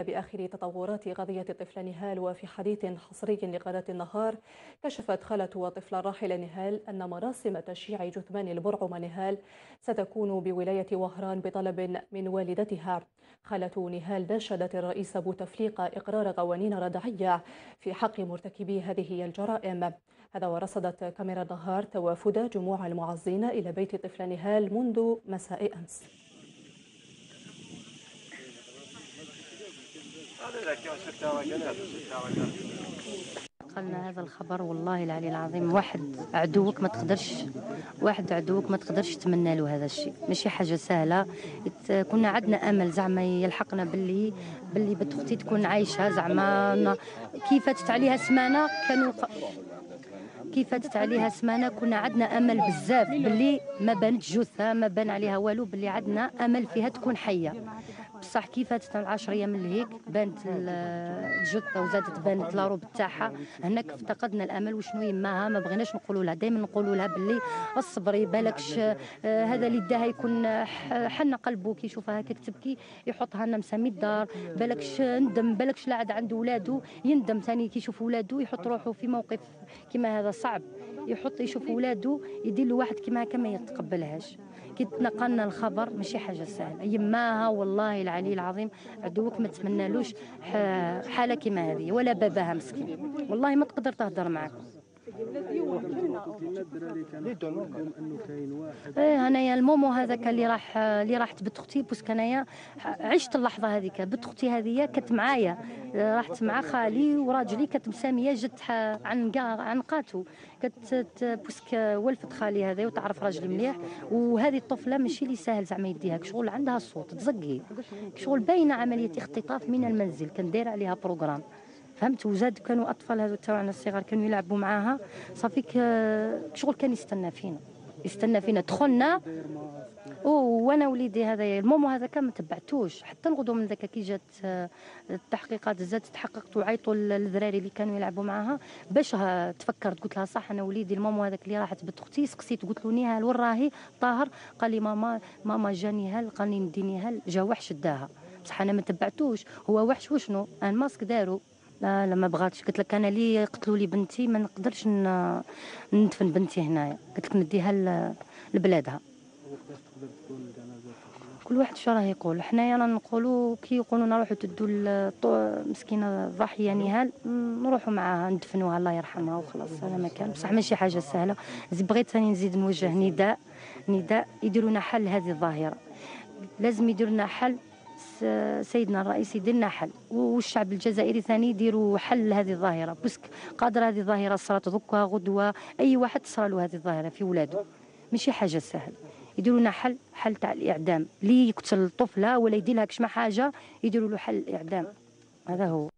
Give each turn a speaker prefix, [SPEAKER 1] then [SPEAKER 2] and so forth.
[SPEAKER 1] بآخر تطورات قضية الطفلة نهال. وفي حديث حصري لقناة النهار، كشفت خالة الطفل الراحل نهال أن مراسم تشييع جثمان البرعم نهال ستكون بولاية وهران بطلب من والدتها. خالة نهال ناشدت الرئيس بوتفليقة إقرار قوانين ردعية في حق مرتكبي هذه الجرائم. هذا ورصدت كاميرا النهار توافد جموع المعزين إلى بيت الطفل نهال منذ مساء أمس.
[SPEAKER 2] قالنا هذا الخبر والله العلي العظيم، واحد عدوك ما تقدرش تتمنى له هذا الشيء، ماشي حاجه سهله. كنا عندنا امل زعما يلحقنا باللي بنت اختي تكون عايشه، زعما كي فاتت عليها سمانه كنا عندنا امل بزاف باللي ما بانت جثه، ما بان عليها والو، باللي عندنا امل فيها تكون حيه. بصح كي فاتت 10 ايام من هيك بانت الجثه وزادت بانت لاروب تاعها، هناك افتقدنا الامل. وشنو يماها ما بغيناش نقولوا لها، دائما نقولوا لها باللي اصبري بالكش هذا اللي داها يكون حن قلبه كي يشوفها هكاك تبكي يحطها لنا مسامي الدار، بالكش ندم، بالكش لا عاد عنده ولادو يندم ثاني كي يشوف ولادو، يحط روحه في موقف كيما هذا صعب، يشوف ولادو يدير له واحد كيما هكا ما يتقبلهاش. كي تنقلنا الخبر ماشي حاجه سهله، يماها والله العلي العظيم عدوك ما تمنالوش حاله كيما هذه، ولا باباها مسكين والله ما تقدر تهضر معاكم. انايا المومو هذاك اللي راحت بنت اختي، بوسك انايا عشت اللحظه هذيك. بنت اختي هذه كانت معايا، راحت مع خالي وراجلي، كانت مساميه جت عن قاتو، كانت بوسك ولفت خالي هذا وتعرف راجلي مليح. وهذه الطفله ماشي اللي ساهل زعما يديها، شغل عندها الصوت تزقي، شغل باينه عمليه اختطاف من المنزل، كان داير عليها بروغرام، فهمت. وزاد كانوا اطفال هذو تاعنا الصغار كانوا يلعبوا معاها، صافي شغل كان يستنى فينا دخلنا. وانا وليدي هذا المومو هذا كان ما تبعتوش حتى الغدوه من ذاك كي جات التحقيقات، زاد تحققت وعيطوا للذراري اللي كانوا يلعبوا معاها باش تفكرت. قلت لها صح انا وليدي المومو هذاك اللي راحت بنت اختي، سقسيت قلت له نهال وين راهي؟ طاهر قال لي ماما جا نهال، قال لي ندي نهال، جا وحش داها. بصح انا ما تبعتوش، هو وحش وشنو ان ماسك دارو. لا ما بغاتش، قلت لك انا لي قتلوا لي بنتي ما نقدرش ندفن بنتي هنايا، قلت لك نديها لبلادها. كل واحد شو راه يقول، حنايا رانا نقولوا كي يقولوا نروحوا تدوا مسكينه الضحيه نهال نروحوا معاها ندفنوها الله يرحمها وخلاص، هذا ما كان. بصح ماشي حاجه سهله. بغيت ثاني نزيد نوجه نداء يديروا لنا حل هذه الظاهره، لازم يديروا لنا حل. سيدنا الرئيس يدير لنا حل، والشعب الجزائري ثاني يديروا حل لهذه الظاهره، باسكو قادر هذه الظاهره صارت ذكا غدوه اي واحد تصرى له هذه الظاهره في ولاده، ماشي حاجه سهله. يديروا لنا حل تاع الاعدام، اللي يقتل الطفله ولا يدير لها كشما حاجه يديروا له حل الاعدام، هذا هو.